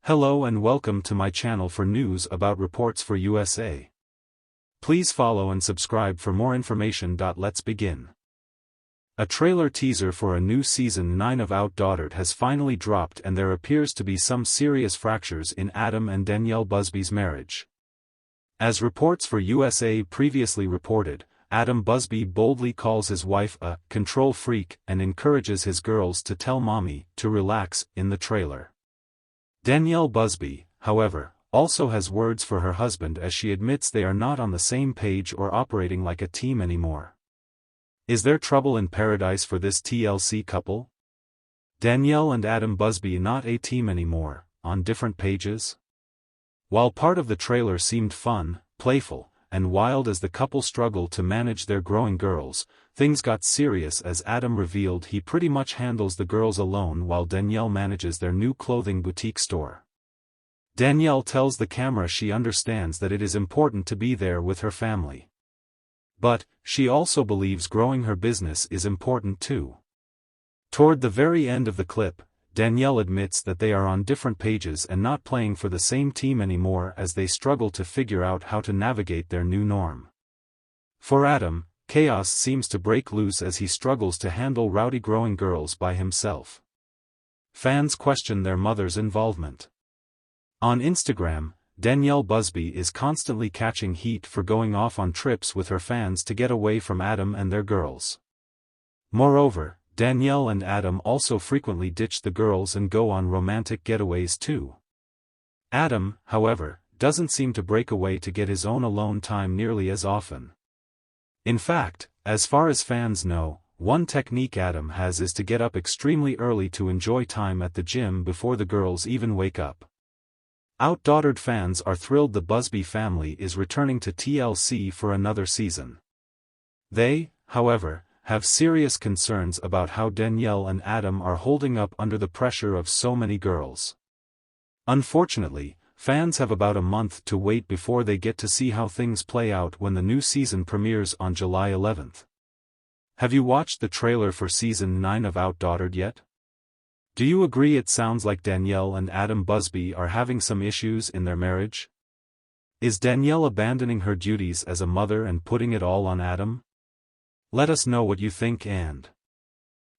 Hello and welcome to my channel for news about reports for USA. Please follow and subscribe for more information. Let's begin. A trailer teaser for a new season 9 of OutDaughtered has finally dropped, and there appears to be some serious fractures in Adam and Danielle Busby's marriage. As reports for USA previously reported, Adam Busby boldly calls his wife a control freak and encourages his girls to tell mommy to relax in the trailer. Danielle Busby, however, also has words for her husband as she admits they are not on the same page or operating like a team anymore. Is there trouble in paradise for this TLC couple? Danielle and Adam Busby not a team anymore, on different pages? While part of the trailer seemed fun, playful, and wild as the couple struggled to manage their growing girls, things got serious as Adam revealed he pretty much handles the girls alone while Danielle manages their new clothing boutique store. Danielle tells the camera she understands that it is important to be there with her family. But, she also believes growing her business is important too. Toward the very end of the clip, Danielle admits that they are on different pages and not playing for the same team anymore as they struggle to figure out how to navigate their new norm. For Adam, chaos seems to break loose as he struggles to handle rowdy growing girls by himself. Fans question their mother's involvement. On Instagram, Danielle Busby is constantly catching heat for going off on trips with her fans to get away from Adam and their girls. Moreover, Danielle and Adam also frequently ditch the girls and go on romantic getaways too. Adam, however, doesn't seem to break away to get his own alone time nearly as often. In fact, as far as fans know, one technique Adam has is to get up extremely early to enjoy time at the gym before the girls even wake up. OutDaughtered fans are thrilled the Busby family is returning to TLC for another season. They, however, have serious concerns about how Danielle and Adam are holding up under the pressure of so many girls. Unfortunately, fans have about a month to wait before they get to see how things play out when the new season premieres on July 11th. Have you watched the trailer for season 9 of OutDaughtered yet? Do you agree it sounds like Danielle and Adam Busby are having some issues in their marriage? Is Danielle abandoning her duties as a mother and putting it all on Adam? Let us know what you think. And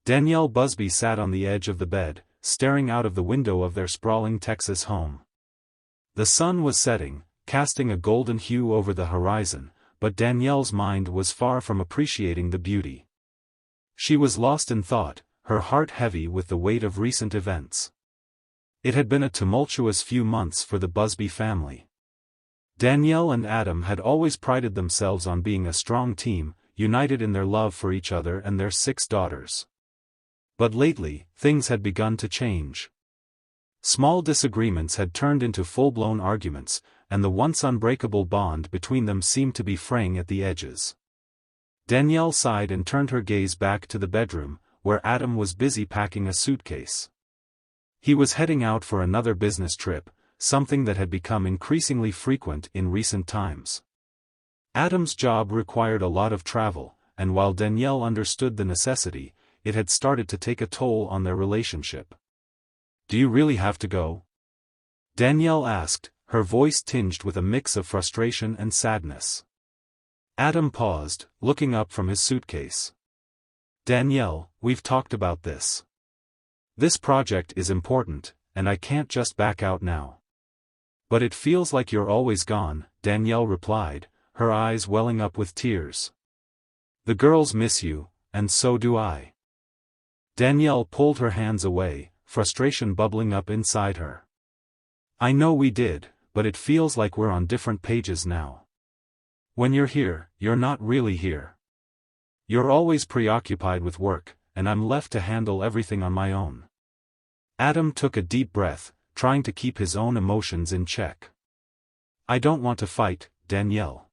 Danielle Busby sat on the edge of the bed, staring out of the window of their sprawling Texas home. The sun was setting, casting a golden hue over the horizon, but Danielle's mind was far from appreciating the beauty. She was lost in thought, her heart heavy with the weight of recent events. It had been a tumultuous few months for the Busby family. Danielle and Adam had always prided themselves on being a strong team, united in their love for each other and their 6 daughters. But lately, things had begun to change. Small disagreements had turned into full-blown arguments, and the once unbreakable bond between them seemed to be fraying at the edges. Danielle sighed and turned her gaze back to the bedroom, where Adam was busy packing a suitcase. He was heading out for another business trip, something that had become increasingly frequent in recent times. Adam's job required a lot of travel, and while Danielle understood the necessity, it had started to take a toll on their relationship. "Do you really have to go?" Danielle asked, her voice tinged with a mix of frustration and sadness. Adam paused, looking up from his suitcase. "Danielle, we've talked about this. This project is important, and I can't just back out now." "But it feels like you're always gone," Danielle replied, her eyes welling up with tears. "The girls miss you, and so do I." Danielle pulled her hands away, frustration bubbling up inside her. "I know we did, but it feels like we're on different pages now. When you're here, you're not really here. You're always preoccupied with work, and I'm left to handle everything on my own." Adam took a deep breath, trying to keep his own emotions in check. "I don't want to fight, Danielle.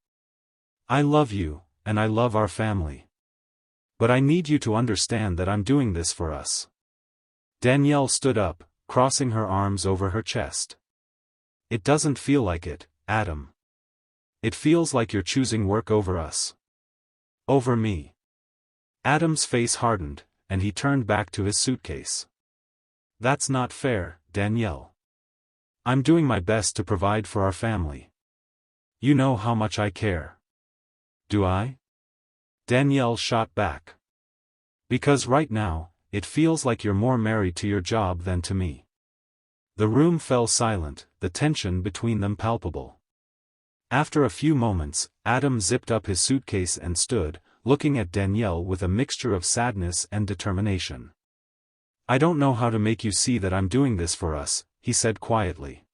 I love you, and I love our family. But I need you to understand that I'm doing this for us." Danielle stood up, crossing her arms over her chest. "It doesn't feel like it, Adam. It feels like you're choosing work over us. Over me." Adam's face hardened, and he turned back to his suitcase. "That's not fair, Danielle. I'm doing my best to provide for our family. You know how much I care. Do I? Danielle shot back. Because right now, it feels like you're more married to your job than to me. The room fell silent, the tension between them palpable. After a few moments, Adam zipped up his suitcase and stood, looking at Danielle with a mixture of sadness and determination. I don't know how to make you see that I'm doing this for us, he said quietly.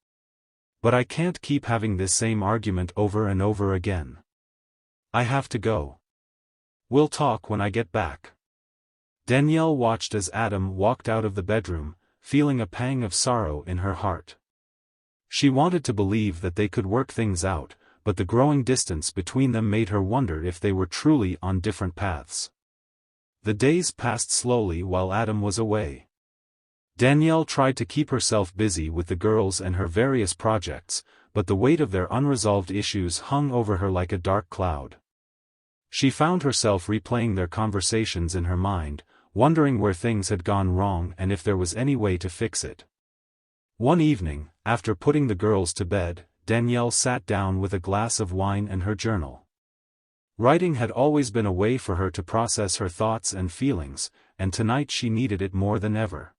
But I can't keep having this same argument over and over again. I have to go. We'll talk when I get back. Danielle watched as Adam walked out of the bedroom, feeling a pang of sorrow in her heart. She wanted to believe that they could work things out, but the growing distance between them made her wonder if they were truly on different paths. The days passed slowly while Adam was away. Danielle tried to keep herself busy with the girls and her various projects, but the weight of their unresolved issues hung over her like a dark cloud. She found herself replaying their conversations in her mind, wondering where things had gone wrong and if there was any way to fix it. One evening, after putting the girls to bed, Danielle sat down with a glass of wine and her journal. Writing had always been a way for her to process her thoughts and feelings, and tonight she needed it more than ever.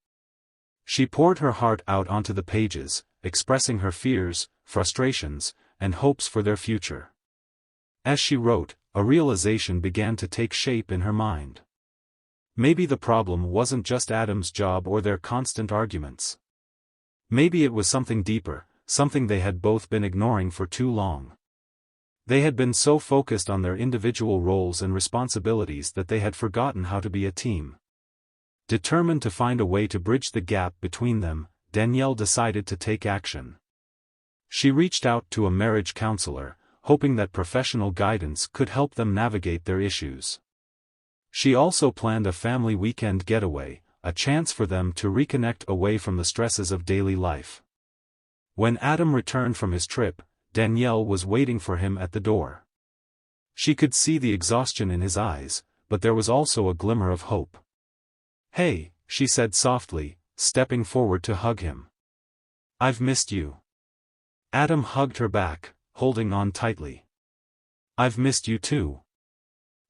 She poured her heart out onto the pages, expressing her fears, frustrations, and hopes for their future. As she wrote, a realization began to take shape in her mind. Maybe the problem wasn't just Adam's job or their constant arguments. Maybe it was something deeper, something they had both been ignoring for too long. They had been so focused on their individual roles and responsibilities that they had forgotten how to be a team. Determined to find a way to bridge the gap between them, Danielle decided to take action. She reached out to a marriage counselor, hoping that professional guidance could help them navigate their issues. She also planned a family weekend getaway, a chance for them to reconnect away from the stresses of daily life. When Adam returned from his trip, Danielle was waiting for him at the door. She could see the exhaustion in his eyes, but there was also a glimmer of hope. "Hey," she said softly, stepping forward to hug him. "I've missed you." Adam hugged her back, holding on tightly. "I've missed you too."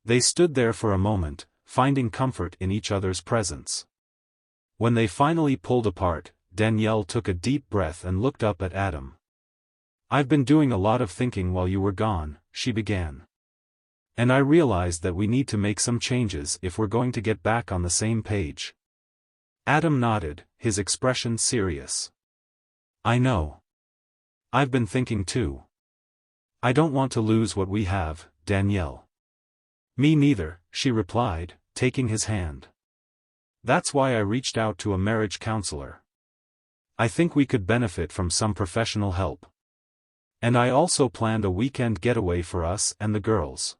They stood there for a moment, finding comfort in each other's presence. When they finally pulled apart, Danielle took a deep breath and looked up at Adam. "I've been doing a lot of thinking while you were gone," she began. "And I realized that we need to make some changes if we're going to get back on the same page." Adam nodded, his expression serious. "I know. I've been thinking too. I don't want to lose what we have, Danielle." "Me neither," she replied, taking his hand. "That's why I reached out to a marriage counselor. I think we could benefit from some professional help. And I also planned a weekend getaway for us and the girls."